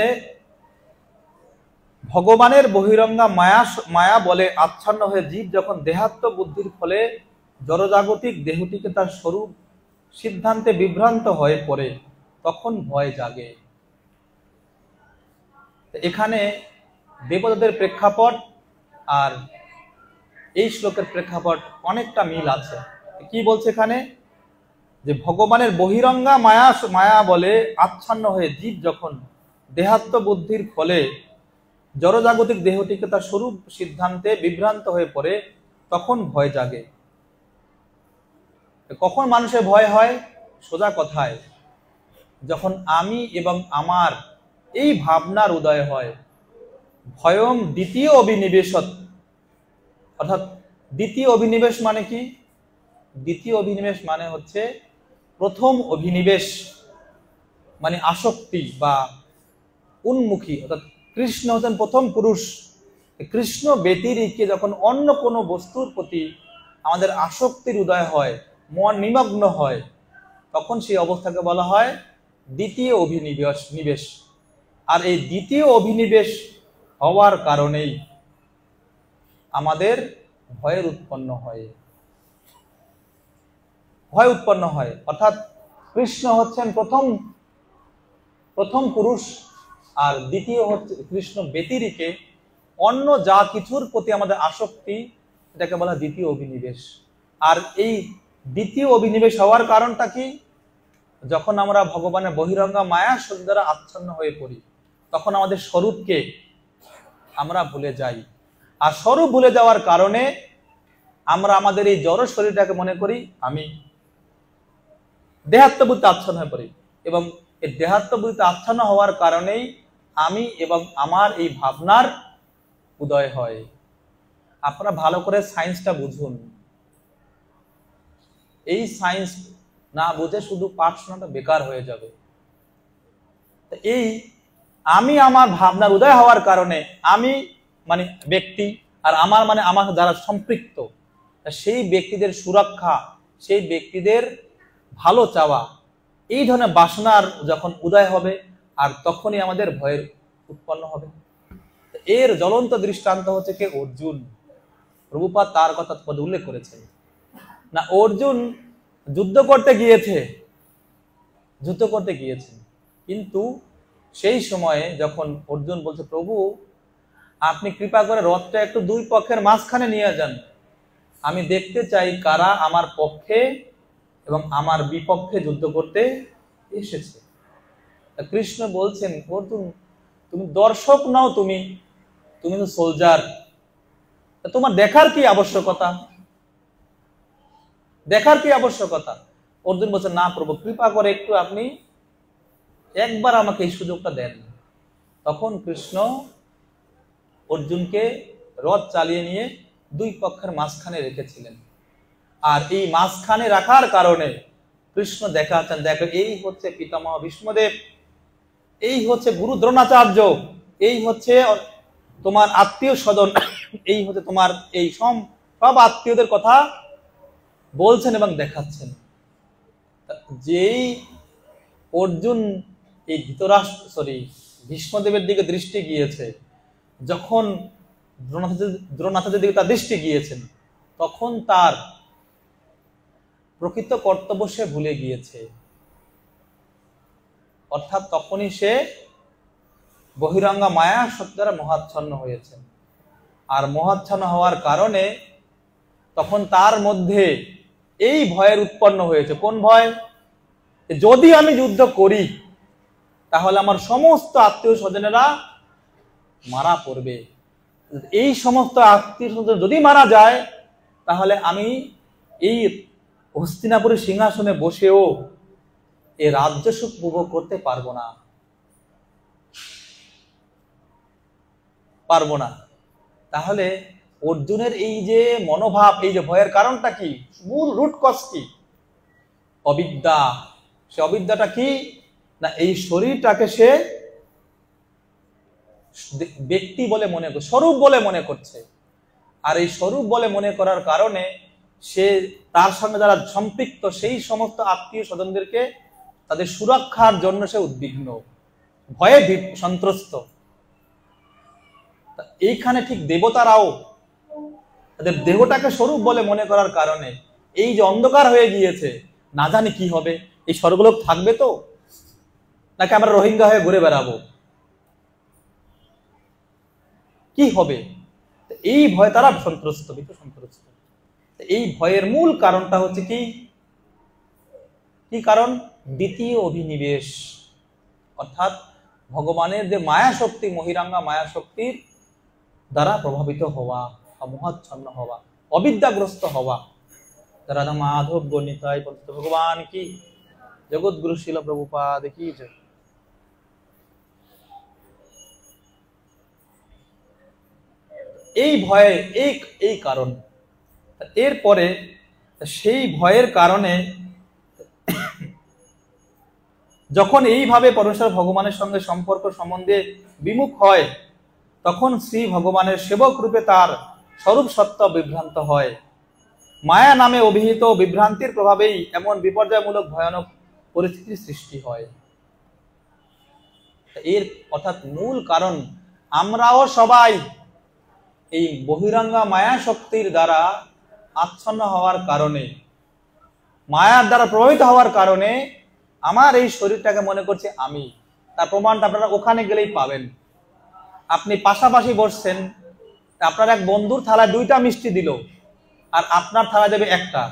ভগবানের বহিরঙ্গা মায়া বলে আচ্ছন্ন হয়ে জীব যখন দেহাত্ম বুদ্ধির ফলে জড়জাগতিক দেহটিকে তার স্বরূপ সিদ্ধান্তে বিভ্রান্ত হয়ে পড়ে, তখন ভয় জাগে। এখানে দেবতাদের প্রেক্ষাপট আর এই শ্লোকের প্রেক্ষাপট অনেকটা মিল আছে। কি বলছে এখানে? যে ভগবানের বহিরঙ্গা মায়া বলে আচ্ছন্ন হয়ে জীব যখন দেহাত্ম বুদ্ধির ফলে জড়জাগতিক দেহটিকে তার স্বরূপ সিদ্ধান্তে বিভ্রান্ত হয়ে পড়ে, তখন ভয় জাগে। কখন মানুষের ভয় হয়? সোজা কথায়, যখন আমি এবং আমার এই ভাবনার উদয় হয়। ভয়ম দ্বিতীয় অভিনিবেশত, অর্থাৎ দ্বিতীয় অভিনিবেশ মানে কি? দ্বিতীয় অভিনিবেশ মানে হচ্ছে প্রথম অভিনিবেশ মানে আসক্তি বা উন্মুখী, অর্থাৎ কৃষ্ণ হচ্ছেন প্রথম পুরুষ। কৃষ্ণ ব্যতিরেকে যখন অন্য কোনো বস্তুর প্রতি আমাদের আসক্তির উদয় হয়, মন নিমগ্ন হয়, তখন সেই অবস্থাকে বলা হয় দ্বিতীয় অভিনিবেশ। আর এই দ্বিতীয় অভিনিবেশ হওয়ার কারণেই আমাদের ভয় উৎপন্ন হয়। অর্থাৎ কৃষ্ণ হচ্ছেন প্রথম পুরুষ, আর দ্বিতীয় হচ্ছে কৃষ্ণ ব্যতিরেকে অন্য যা কিছুর প্রতি আমাদের আসক্তি, এটাকে বলা দ্বিতীয় অভিনিবেশ। আর এই দ্বিতীয় অভিনিবেশ হওয়ার কারণটা কি? যখন আমরা ভগবানের বহিরঙ্গা মায়া শক্তি দ্বারা আচ্ছন্ন হয়ে পড়ি, তখন আমাদের স্বরূপকে আমরা ভুলে যাই। আর স্বরূপ ভুলে যাওয়ার কারণে আমরা আমাদের এই জড় শরীরটাকে মনে করি আমি। দেহাত্মবুদ্ধিতে আচ্ছন্ন হয়ে পড়ি, এবং এই দেহাত্মবুদ্ধিতে আচ্ছন্ন হওয়ার কারণেই আমি এবং আমার এই ভাবনার উদয় হয়। আপনারা ভালো করে সায়েন্সটা বুঝুন। এই সায়েন্স না বুঝে শুধু পাঠ শোনাটা বেকার হয়ে যাবে। এই আমি আমার ভাবনার উদয় হওয়ার কারণে, আমি মানে ব্যক্তি, আর আমার মানে আমার যারা সম্পৃক্ত, সেই ব্যক্তিদের সুরক্ষা, সেই ব্যক্তিদের ভালো চাওয়া, এই ধরনের বাসনার যখন উদয় হবে, আর তখনই আমাদের ভয়ের উৎপন্ন হবে। এর জ্বলন্ত দৃষ্টান্ত হচ্ছে কে? অর্জুন। প্রভুপাদ তার কথা উল্লেখ করেছেন না, অর্জুন যুদ্ধ করতে গিয়েছেন, কিন্তু সেই সময়ে যখন অর্জুন বলছে, প্রভু আপনি কৃপা করে রথটা একটু দুই পক্ষের মাঝখানে নিয়ে যান, আমি দেখতে চাই কারা আমার পক্ষে এবং আমার বিপক্ষে যুদ্ধ করতে এসেছে। কৃষ্ণ বলছেন, অর্জুন তুমি দর্শক নাও, তুমি তুমি তো সোলজার, তোমার দেখার কি আবশ্যকতা, দেখার কি আবশ্যকতা? অর্জুন বলছেন, না প্রভু, কৃপা করে একটু আপনি একবার আমাকে এই সুযোগটা দেন। তখন কৃষ্ণ অর্জুনকে রথ চালিয়ে নিয়ে দুই পক্ষের মাঝখানে রেখেছিলেন। আর এই মাঝখানে রাখার কারণে কৃষ্ণ দেখাচ্ছেন, দেখো এই হচ্ছে পিতামহ ভীষ্মদেব, এই হচ্ছে গুরু দ্রোণাচার্য, এই হচ্ছে তোমার আত্মীয় স্বজন, এই হচ্ছে তোমার এই সব আত্মীয়দের কথা বলছেন এবং দেখাচ্ছেন। যেই অর্জুন এই ভীষ্মদেবের দিকে দৃষ্টি গিয়েছে, যখন দ্রোণাচার্যের দিকে তার দৃষ্টি গিয়েছেন, তখন তার প্রকৃত কর্তব্য সে ভুলে গিয়েছে। অর্থাৎ তখনই সে বহিরঙ্গা মায়া শক্তি দ্বারা মোহাচ্ছন্ন হয়েছে। আর মোহাচ্ছন্ন হওয়ার কারণে তখন তার মধ্যে এই ভয়ের উৎপন্ন হয়েছে। কোন ভয়? যদি আমি যুদ্ধ করি তাহলে আমার সমস্ত আত্মীয় স্বজনেরা মারা পড়বে। এই সমস্ত আত্মীয় স্বজন যদি মারা যায়, তাহলে আমি এই হস্তিনাপুরের সিংহাসনে বসেও এই রাজ্য সুখ উপভোগ করতে পারবো না। তাহলে অর্জুনের এই যে মনোভাব, এই যে ভয়ের কারণটা কি, মূল রুট কজ কি? অবিদ্যা। সে অবিদ্যাটা কি না, এই শরীরটাকে সে ব্যক্তি বলে মনে করছে, স্বরূপ বলে মনে করছে। আর এই স্বরূপ বলে মনে করার কারণে সে তার সঙ্গে যারা সম্পৃক্ত সেই সমস্ত আত্মীয় স্বজনদেরকে তাদের সুরক্ষার জন্য সে উদ্বিগ্ন, ভয়ে সন্ত্রস্ত। এইখানে ঠিক দেবতারাও তাদের দেহটাকে স্বরূপ বলে মনে করার কারণে এই যে অন্ধকার হয়ে গিয়েছে, না জানি কি হবে, এই স্বর্গলোক থাকবে তো, নাকি আমরা রোহিঙ্গা হয়ে ঘুরে বেড়াবো, কি হবে, এই ভয় তারা সন্ত্রস্ত, সন্ত্রস্ত। এই ভয়ের মূল কারণটা হচ্ছে কি কারণ? দ্বিতীয় অভিনিবেশ, অর্থাৎ ভগবানের যে মায়া শক্তি, মহিরাঙ্গা মায়া শক্তির দ্বারা প্রভাবিত হওয়া, মোহাচ্ছন্ন হওয়া, অবিদ্যাগ্রস্ত হওয়া। রাধা মাধব গণিতায় ভগবান কি, জগৎগুরু শিল প্রভুপাদ কি। এই ভয়ে এই কারণ। এরপরে সেই ভয়ের কারণে যখন এইভাবে পরমেশ্বর ভগবানের সঙ্গে সম্পর্ক সম্বন্ধে বিমুখ হয়, তখন শ্রী ভগবানের সেবক রূপে তার স্বরূপ সত্য বিভ্রান্ত হয়। মায়া নামে অভিহিত বিভ্রান্তির প্রভাবেই এমন বিপর্যয়মূলক ভয়ানক পরিস্থিতির সৃষ্টি হয়। এর অর্থাৎ মূল কারণ, আমরাও সবাই এই বহিরঙ্গা মায়া শক্তির দ্বারা আচ্ছন্ন হওয়ার কারণে, মায়ার দ্বারা প্রভাবিত হওয়ার কারণে আমার এই শরীরটাকে মনে করছে আমি। তার প্রমাণটা আপনারা ওখানে গেলেই পাবেন। আপনি পাশাপাশি বসছেন, আপনার এক বন্ধুর থালায় 2টা মিষ্টি দিল আর আপনার থালা যাবে একটা,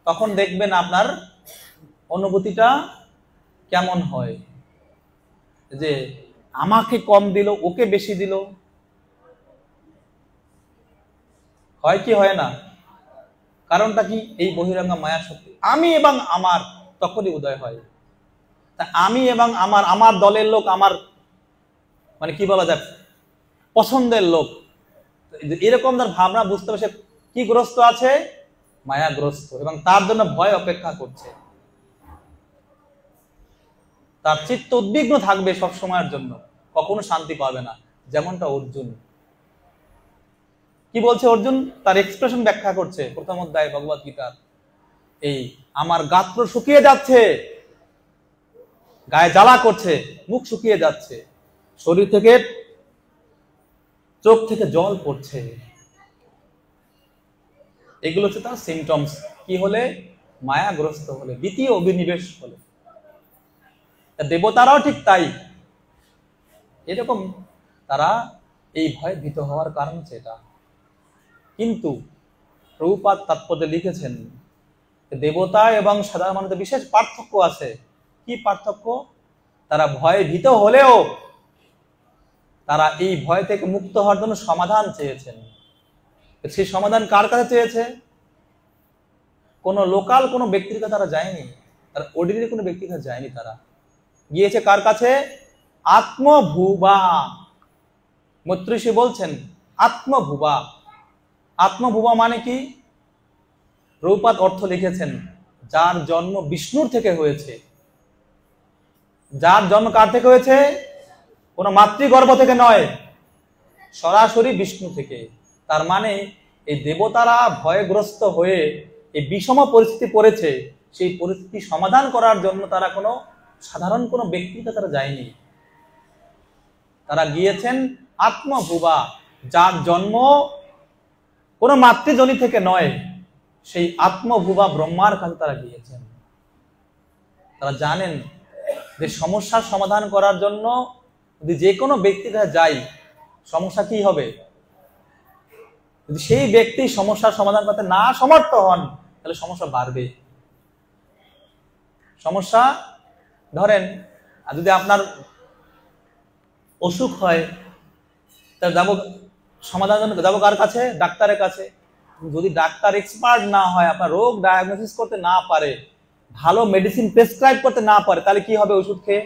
তখন দেখবেন আপনার অনুভূতিটা কেমন হয়, যে আমাকে কম দিল, ওকে বেশি দিল, হয় কি হয় না? কারণটা কি? এই বহিরঙ্গা মায়া শক্তি আমি এবং আমার তখনই উদয় হয়। তা আমি এবং আমার দলের লোক, আমার মানে কি বলা যায়, পছন্দের লোক, এরকম তার ভাবনা বুঝতে হবে। সে কি গ্রস্ত আছে? মায়াগ্রস্ত, এবং তার জন্য ভয় অপেক্ষা করছে। তার চিত্ত উদ্বিগ্ন থাকবে সব সময়ের জন্য, কখনো শান্তি পাবে না। যেমনটা অর্জুন, কি বলছে অর্জুন? তার এক্সপ্রেশন ব্যাখ্যা করছে প্রথম অধ্যায় ভগবত গীতার। এই আমার গাত্র শুকিয়ে যাচ্ছে, গায়ে জ্বালা করছে, মুখ শুকিয়ে যাচ্ছে, শরীর থেকে চোখ থেকে জল পড়ছে, এগুলো হচ্ছে তার সিমটমস। কি হলে? মায়াগ্রস্ত হলে, দ্বিতীয় অভিনিবেশ হলে। দেবতারাও ঠিক তাই, এরকম তারা এই ভয়ে ভীত হওয়ার কারণ সেটা। কিন্তু প্রভুপাদ তাৎপর্যে লিখেছেন, দেবতা এবং সাধারণ মানুষের বিশেষ পার্থক্য আছে। কি পার্থক্য? তারা ভয়ে ভীত হলেও তারা এই ভয় থেকে মুক্ত হওয়ার জন্য সমাধান চেয়েছেন। সেই সমাধান কার কাছে চেয়েছে? কোনো লোকাল কোনো ব্যক্তির কাছে তারা যায়নি, তারা অর্ডিনারি কোনো ব্যক্তির কাছে যায়নি, তারা গিয়েছে কার কাছে? আত্মভুবা। মৈত্রেয়ী বলছেন আত্মভুবা। আত্মভুবা মানে কি? প্রভুপাদ অর্থ লিখেছেন, যার জন্ম বিষ্ণুর থেকে হয়েছে। যার জন্ম কার থেকে হয়েছে? কোন মাতৃগর্ভ থেকে নয়, সরাসরি বিষ্ণু থেকে। তার মানে এই দেবতারা ভয়গ্রস্ত হয়ে এই বিষম পরিস্থিতি পড়েছে, সেই পরিস্থিতি সমাধান করার জন্য তারা কোনো সাধারণ কোনো ব্যক্তিকে তারা যায়নি, তারা গিয়েছেন আত্মভুবা। যার জন্ম কোনো মাতৃজনী থেকে নয়, সেই আত্মভুবা ব্রহ্মার কাছে তারা গিয়েছেন। তারা জানেন যে সমস্যার সমাধান করার জন্য যদি যে কোনো ব্যক্তির কাছে যাই, সমস্যা কি হবে? যদি সেই ব্যক্তি সমস্যার সমাধান করতে না সমর্থ হন, তাহলে সমস্যা বাড়বে। সমস্যা, ধরেন যদি আপনার অসুখ হয়, তাহলে যাবো সমাধানের জন্য যাবো কার কাছে? ডাক্তারের কাছে। যদি ডাক্তার এক্সপার্ট না হয়, আপনার রোগ ডায়াগনোসিস করতে না পারে, ভালো মেডিসিন প্রেসক্রাইব করতে না পারে, তাহলে কি হবে? ওষুধ খেয়ে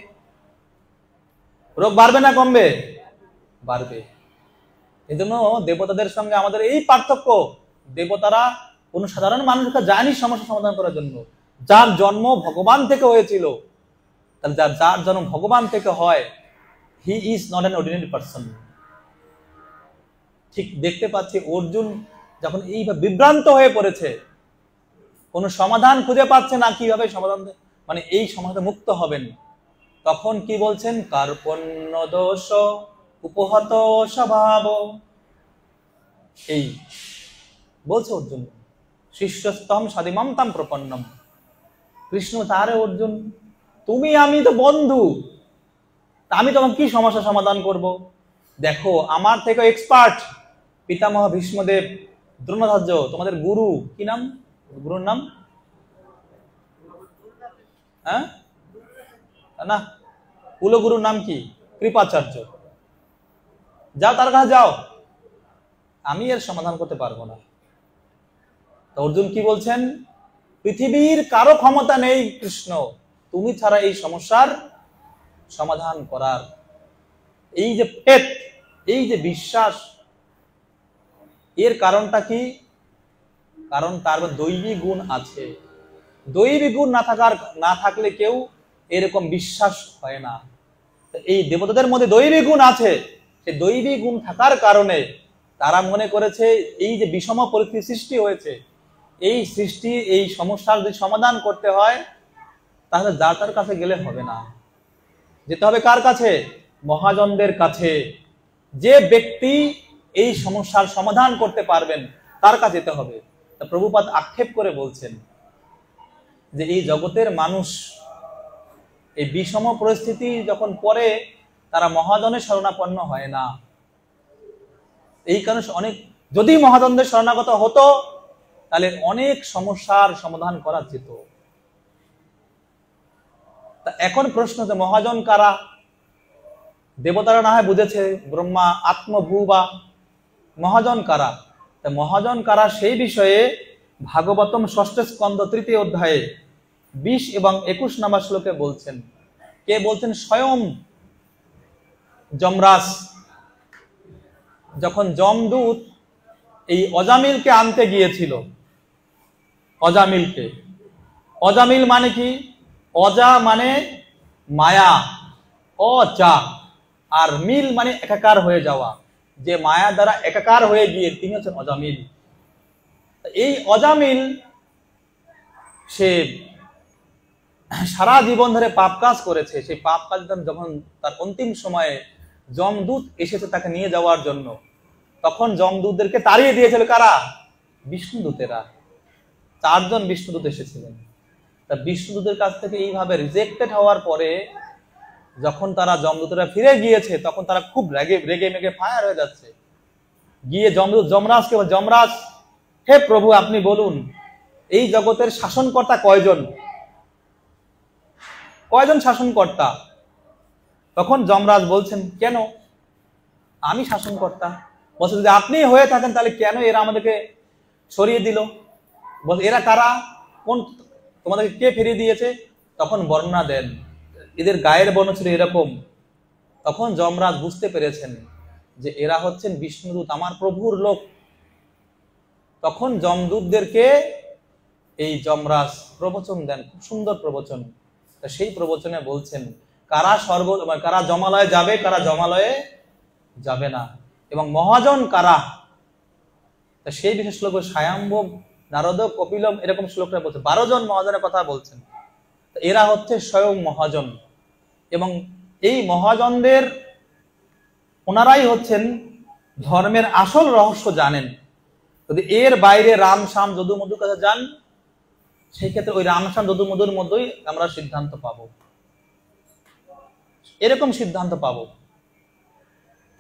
রোগ বাড়বে না কমবে? বাড়বে। এই জন্য দেবতাদের সঙ্গে আমাদের এই পার্থক্য, দেবতারা কোন সাধারণ মানুষকে যায়নি সমস্যা সমাধান করার জন্য। যার জন্ম ভগবান থেকে হয়েছিল, তাহলে যার জন্ম ভগবান থেকে হয়, he is not an ordinary person. ঠিক দেখতে পাচ্ছি অর্জুন যখন এইভাবে বিভ্রান্ত হয়ে পড়েছে, কোন সমাধান খুঁজে পাচ্ছে না, কিভাবে সমাধান মানে এই সমস্যা মুক্ত হবেন, তখন কি বলছেন? কার্পণ্য দোষ উপহত স্বভাব, এই বলছে অর্জুন। শিষ্যস্তম সাদিমাম তাম প্রপন্নম। কৃষ্ণ তারে অর্জুন, তুমি আমি তো বন্ধু, আমি তোমাকে কি সমস্যা সমাধান করব? দেখো আমার থেকে এক্সপার্ট পিতামহ ভীষ্মদেব, দ্রোণাচার্য, তোমাদের গুরু, কি নাম গুরুর নাম? হ্যাঁ না, কুলগুরুর নাম কি? কৃপাচার্য। যাও তার কাছে যাও, আমি এর সমাধান করতে পারবো না। তো অর্জুন কি বলছেন? পৃথিবীর কারো ক্ষমতা নেই কৃষ্ণ, তুমি ছাড়া এই সমস্যার সমাধান করার। এই যে ফেথ, এই যে বিশ্বাস, এর কারণটা কি? কারণ তার দৈবী গুণ আছে। দৈবী গুণ না থাকলে কেউ এরকম বিশ্বাস হয় না। এই দেবতাদের মধ্যে দৈবী গুণ আছে, সেই দৈবী গুণ থাকার কারণে তারা মনে করেছে এই যে বিষম পরিস্থিতি সৃষ্টি হয়েছে, এই সৃষ্টি, এই সমস্যার যদি সমাধান করতে হয়, তাহলে যার তার কাছে গেলে হবে না, যেতে হবে কার কাছে? মহাজনদের কাছে। যে ব্যক্তি এই সমস্যার সমাধান করতে পারবেন, তার কাছে যেতে হবে। তা প্রভুপাদ আক্ষেপ করে বলছেন যে এই জগতের মানুষ এই বিষম পরিস্থিতি যখন পড়ে, তারা মহাজনের শরণাপন্ন হয় না। এই কারণে অনেক, যদি মহাজনদের শরণাগত হতো, তাহলে অনেক সমস্যার সমাধান করা যেত। তা এখন প্রশ্ন যে মহাজন কারা? দেবতারা না হয় বুঝেছে ব্রহ্মা আত্মভূবা, মহাজন কারা? তা মহাজন কারা সেই বিষয়ে ভাগবতম 6ষ্ঠ স্কন্ধ 3য় অধ্যায়ে 20 এবং 21 নম্বর শ্লোকে বলছেন। কে বলছেন? স্বয়ং যমরাজ। যখন যমদূত এই অজামিলকে আনতে গিয়েছিল, অজামিলকে, অজামিল মানে কি? অজা মানে মায়া, অজা, আর মিল মানে একাকার হয়ে যাওয়া। যে মায়া দ্বারা একাকার হয়ে গিয়ে তিনি হচ্ছেন অজামিল। এই অজামিল সে সারা জীবন ধরে পাপ কাজ করেছে। সেই পাপ কাজ যখন তার অন্তিম সময়ে যমদূত এসেছে তাকে নিয়ে যাওয়ার জন্য, তখন যমদূতদেরকে তাড়িয়ে দিয়েছিল কারা? বিষ্ণুদূতেরা। 4 জন বিষ্ণুদূত এসেছিলেন। তা বিষ্ণুদূতের কাছ থেকে এইভাবে রিজেক্টেড হওয়ার পরে যখন তারা যমদূতরা ফিরে গিয়েছে, তখন তারা খুব রেগে মেগে ফায়ার হয়ে যাচ্ছে। গিয়ে যমরাজকে, যমরাজ হে প্রভু আপনি বলুন এই জগতের শাসনকর্তা কয়জন? কয়জন শাসনকর্তা? তখন যমরাজ বলছেন, কেন? আমি শাসনকর্তা। বলছে, যদি আপনি হয়ে থাকেন তাহলে কেন এরা আমাদেরকে সরিয়ে দিল? বলছে, এরা কারা? কোন তোমাদেরকে কে ফিরিয়ে দিয়েছে? তখন বর্ণনা দেন, এদের গায়ের বর্ণ ছিল এরকম। তখন যমরাজ বুঝতে পেরেছেন যে এরা হচ্ছেন বিষ্ণুদূত, আমার প্রভুর লোক। তখন যমদূতদেরকে এই যমরাজ প্রবচন দেন, খুব সুন্দর প্রবচন। সেই প্রবচনে বলছেন কারা জমালয়ে যাবে, কারা জমালয়ে যাবে না, এবং মহাজন কারা। সেই বিশেষ শ্লোক স্বয়ম্ভব, নারদ, কপিলম, এরকম শ্লোকটা বলছে। 12 জন মহাজনের কথা বলছেন। এরা হচ্ছে স্বয়ং মহাজন, এবং এই মহাজনদের ওনারাই হচ্ছেন ধর্মের আসল রহস্য জানেন। যদি এর বাইরে রাম শ্যাম যদু মধুর কাছে যান, সেই ক্ষেত্রে ওই রাম শ্যাম যদু মধুর মধ্যেই আমরা সিদ্ধান্ত পাবো, এরকম সিদ্ধান্ত পাবো।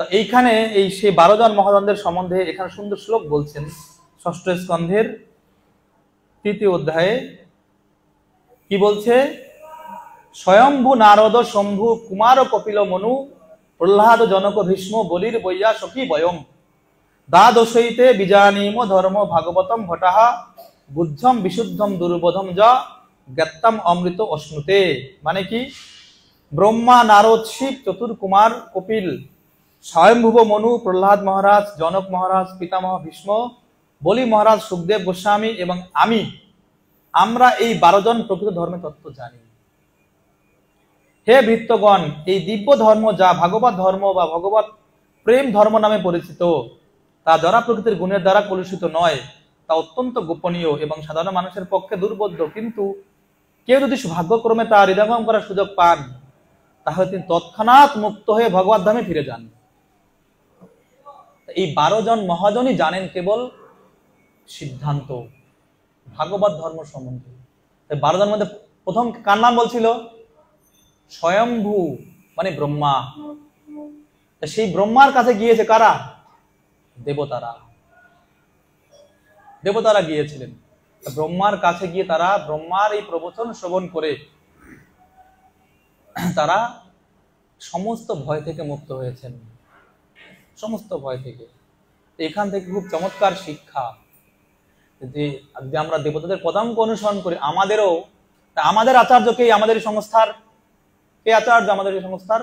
তো এইখানে সেই 12 জন মহাজনদের সম্বন্ধে এখানে সুন্দর শ্লোক বলছেন। 6ষ্ঠ স্কন্ধের 3য় অধ্যায়ে কি বলছে? স্বয়ম্ভু নারদ শম্ভু কুমার কপিল মনু প্রহ্লাদ জনক ভীষ্ম বলির বৈয়া সখী বয়ম দ্বাদশৈতে বিজানীম ধর্ম ভাগবতম ভটাহা বুদ্ধম বিশুদ্ধম দুর্বোধম যা জ্ঞাত্তম অমৃত অশ্নুতে। মানে কি? ব্রহ্মা, নারদ, শিব, চতুর্কুমার, কপিল, স্বয়ম্ভুব মনু, প্রহ্লাদ মহারাজ, জনক মহারাজ, পিতামহ ভীষ্ম, বলি মহারাজ, সুখদেব গোস্বামী এবং আমরা এই 12 জন প্রকৃত ধর্মের তত্ত্ব জানি। হে ভৃত্যগণ, এই দিব্য ধর্ম যা ভাগবত ধর্ম বা ভগবত প্রেম ধর্ম নামে পরিচিত, তা জড়া প্রকৃতির গুণের দ্বারা কলুষিত নয়, তা অত্যন্ত গোপনীয় এবং সাধারণ মানুষের পক্ষে দুর্বোধ্য। কিন্তু কেউ যদি ভাগ্যক্রমে তা হৃদয়ঙ্গম করার সুযোগ পান, তাহলে তিনি তৎক্ষণাৎ মুক্ত হয়ে ভগবত ধামে ফিরে যান। এই 12 জন মহাজনই জানেন কেবল সিদ্ধান্ত ভাগবত ধর্ম সম্বন্ধে। 12 জনের মধ্যে প্রথম কার নাম বলছিল? স্বয়ম্ভু, মানে ব্রহ্মা। সেই ব্রহ্মার কাছে গিয়েছে কারা? দেবতারা গিয়েছিলেন। ব্রহ্মার কাছে গিয়ে তারা ব্রহ্মার এই প্রবচন শ্রবণ করে তারা সমস্ত ভয় থেকে মুক্ত হয়েছেন, সমস্ত ভয় থেকে। এখান থেকে খুব চমৎকার শিক্ষা যে আমরা দেবতাদের পদাঙ্ক অনুসরণ করি, আমাদের আচার্যকে, আমাদের সংস্থার কে আচার্য? আমাদের এই সংস্থার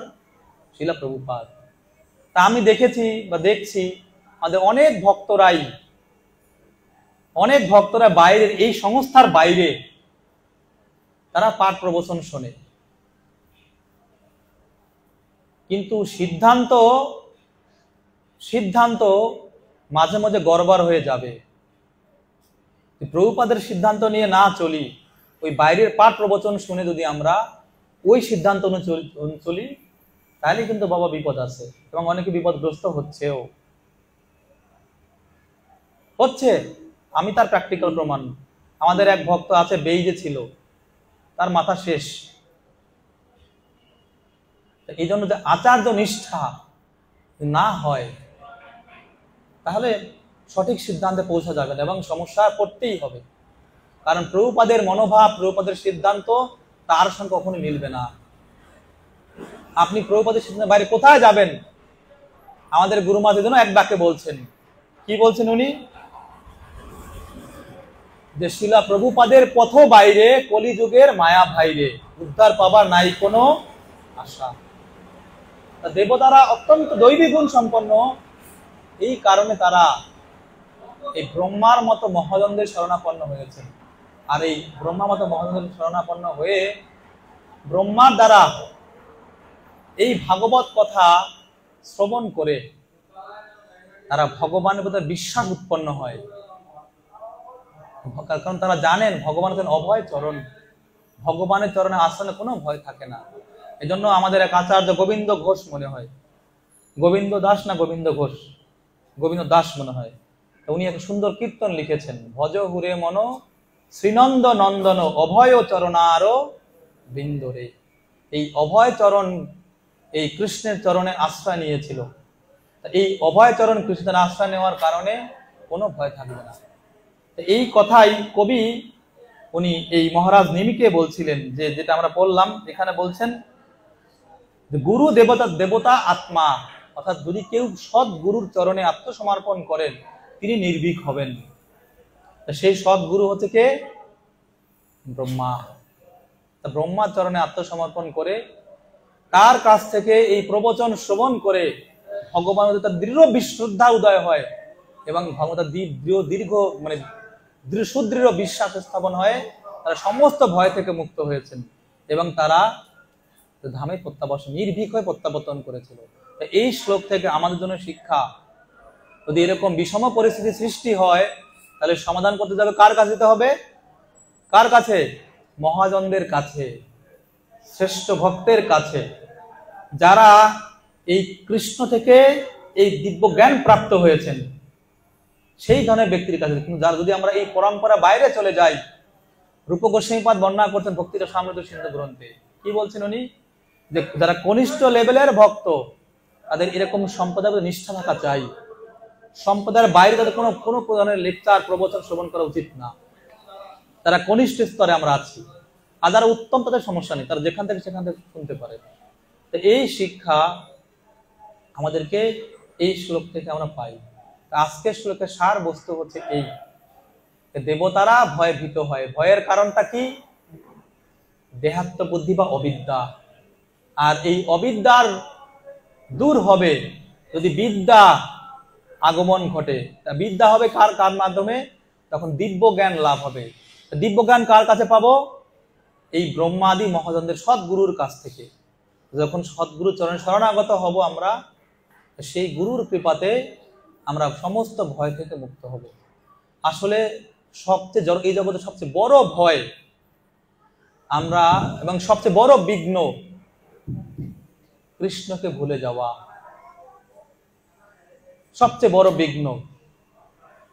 শিলা প্রভুপাদ। তা আমি দেখেছি বা দেখছি আমাদের অনেক ভক্তরা বাইরের, এই সংস্থার বাইরে তারা পাঠ প্রবচন শোনে, কিন্তু সিদ্ধান্ত মাঝে মাঝে গড়বড় হয়ে যাবে। প্রভুপাদের সিদ্ধান্ত নিয়ে না চলি, ওই বাইরের পাঠ প্রবচন শুনে যদি আমরা ওই সিদ্ধান্ত অনুযায়ী চলি, তাহলে কিন্তু বাবা বিপদ আছে, এবং অনেকে বিপদগ্রস্ত হচ্ছে। আমি তার প্র্যাকটিক্যাল প্রমাণ। আমাদের এক ভক্ত আছে, বেইজে ছিল, তার মাথা শেষ। এই জন্য যে আচার্য নিষ্ঠা না হয়, তাহলে সঠিক সিদ্ধান্তে পৌঁছা যাবে না, এবং সমস্যা পড়তেই হবে। কারণ প্রভুপাদের মনোভাব, প্রভুপাদের সিদ্ধান্ত তার সঙ্গে কখনো মিলবে না। আপনি প্রভুপাদের সিদ্ধান্তের বাইরে কোথায় যাবেন? আমাদের গুরুমা যেন এক বাক্যে বলছেন, কি বলছেন উনি? যে শিলা প্রভুপাদের পথ বাইরে কলিযুগের মায়া ভাইরে, উদ্ধার পাবার নাই কোনো আশা। দেবতারা অত্যন্ত দৈবী গুণ সম্পন্ন, এই কারণে তারা এই ব্রহ্মার মতো মহাজনদের শরণাপন্ন হয়েছেন। আর এই ব্রহ্মার মতো মহাজনদের শরণাপন্ন হয়ে ব্রহ্মার দ্বারা এই ভাগবত কথা শ্রবণ করে তারা ভগবানের প্রতি বিশ্বাস উৎপন্ন হয়। কারণ তারা জানেন ভগবান হচ্ছেন অভয় চরণ, ভগবানের চরণে আসনে কোনো ভয় থাকে না। এই জন্য আমাদের এক আচার্য গোবিন্দ ঘোষ মনে হয়, গোবিন্দ দাস না গোবিন্দ ঘোষ, গোবিন্দ দাস মনে হয়। উনি এক সুন্দর কীর্তন লিখেছেন, ভজ হুরে মন শ্রীনন্দ নন্দন অভয় চরণার বিন্দরে। এই অভয় চরণ এই কৃষ্ণের চরণে আশ্রয় নিয়েছিল। এই অভয় চরণ কৃষ্ণের আশ্রয় নেওয়ার কারণে কোনো ভয় থাকবে না। এই কথাই কবি উনি এই মহারাজ নিমিকে বলছিলেন যে, যেটা আমরা পড়লাম এখানে বলছেন যে গুরু দেবতা আত্মা, অর্থাৎ যদি কেউ সৎ গুরুর চরণে আত্মসমর্পণ করেন তিনি নির্ভীক হবেন। সেই সৎ গুরু হচ্ছে কে? ব্রহ্মা। ব্রহ্মার চরণে আত্মসমর্পণ করে তার কাছ থেকে এই প্রবচন শ্রবণ করে ভগবানের তার দৃঢ় বিশ্রদ্ধা উদয় হয় এবং ভগবতার দীর্ঘ মানে সুদৃঢ় বিশ্বাস স্থাপন হয়। তারা সমস্ত ভয় থেকে মুক্ত হয়েছেন এবং তারা ধামে প্রত্যাবর্তন নির্ভীক হয়ে প্রত্যাবর্তন করেছিল। এই শ্লোক থেকে আমাদের জন্য শিক্ষা, যদি এরকম বিষম পরিস্থিতি সৃষ্টি হয় তাহলে সমাধান করতে যাবে কার কাছে যেতে হবে? কার কাছে? মহাজনদের কাছে, শ্রেষ্ঠ ভক্তের কাছে, যারা এই কৃষ্ণ থেকে এই দিব্য জ্ঞান প্রাপ্ত হয়েছেন সেই ধরনের ব্যক্তির কাছে। কিন্তু যারা যদি আমরা এই পরম্পরা বাইরে চলে যাই, রূপ গোস্বামীপাদ বর্ণনা করছেন ভক্তির সমৃদ্ধ সিন্ধু গ্রন্থে, কি বলছেন উনি? যে যারা কনিষ্ঠ লেভেলের ভক্ত তাদের এরকম সম্প্রদায়ের নিষ্ঠা থাকা চাই। সম্প্রদায়ের বাইরে তাদের কোনো ধরনের লেকচার প্রবচন শ্রবণ করা উচিত না। তারা কনিষ্ঠ স্তরে আমরা আছি, আর যারা উত্তম তাদের সমস্যা নেই, তারা যেখান থেকে সেখান থেকে শুনতে পারে। তো এই শিক্ষা আমাদেরকে এই শ্লোক থেকে আমরা পাই। আজকের শ্লোকের সার বস্তু হচ্ছে এই, দেবতারা ভয়ে ভীত হয়। ভয়ের কারণটা কি? দেহাত্ম বুদ্ধি বা অবিদ্যা। আর এই অবিদ্যার দূর হবে যদি বিদ্যা আগমন ঘটে। বিদ্যা হবে কার কার মাধ্যমে? তখন দিব্য জ্ঞান লাভ হবে। দিব্য জ্ঞান কার কাছে পাবো? এই ব্রহ্মাদি মহাজনদের সৎগুরুর কাছ থেকে। যখন সৎগুরু চরণে শরণাগত হব আমরা, সেই গুরুর কৃপাতে আমরা সমস্ত ভয় থেকে মুক্ত হব। আসলে সবচেয়ে এই জগতের সবচেয়ে বড় ভয় আমরা এবং সবচেয়ে বড় বিঘ্ন কৃষ্ণকে ভুলে যাওয়া, সবচেয়ে বড় বিঘ্ন।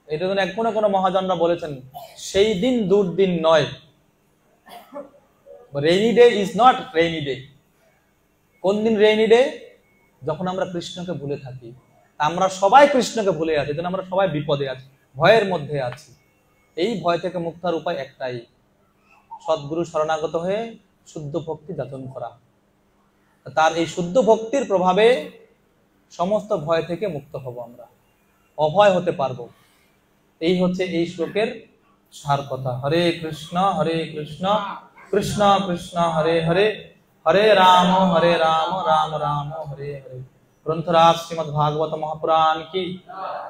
এটা জন্য কোনো মহাজনরা বলেছেন, সেই দিন দুর্দিন নয়, rainy day is not rainy day. কোন দিন রেইনি ডে? যখন আমরা কৃষ্ণকে ভুলে থাকি। আমরা সবাই কৃষ্ণকে ভুলে আছি, যেন আমরা সবাই বিপদে আছি, ভয়ের মধ্যে আছি। এই ভয় থেকে মুক্ত হওয়ার উপায় একটাই, সদ্গুরু শরণাগত হয়ে শুদ্ধ ভক্তি যাচন করা। তার এই শুদ্ধ ভক্তির প্রভাবে সমস্ত ভয় থেকে মুক্ত হব, আমরা অভয় হতে পারবো। এই হচ্ছে এই শ্লোকের সার কথা। হরে কৃষ্ণ কৃষ্ণ কৃষ্ণ হরে হরে, হরে রাম রাম রাম হরে হরে। গ্রন্থরাজ শ্রীমদ্ ভাগবত মহাপুরাণ কি,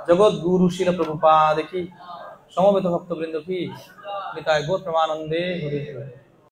জগৎ গুরু শিল প্রভুপাদ কি, সমবেত ভক্তবৃন্দ কি, নিতাই গৌর প্রেমানন্দে হরে হরে।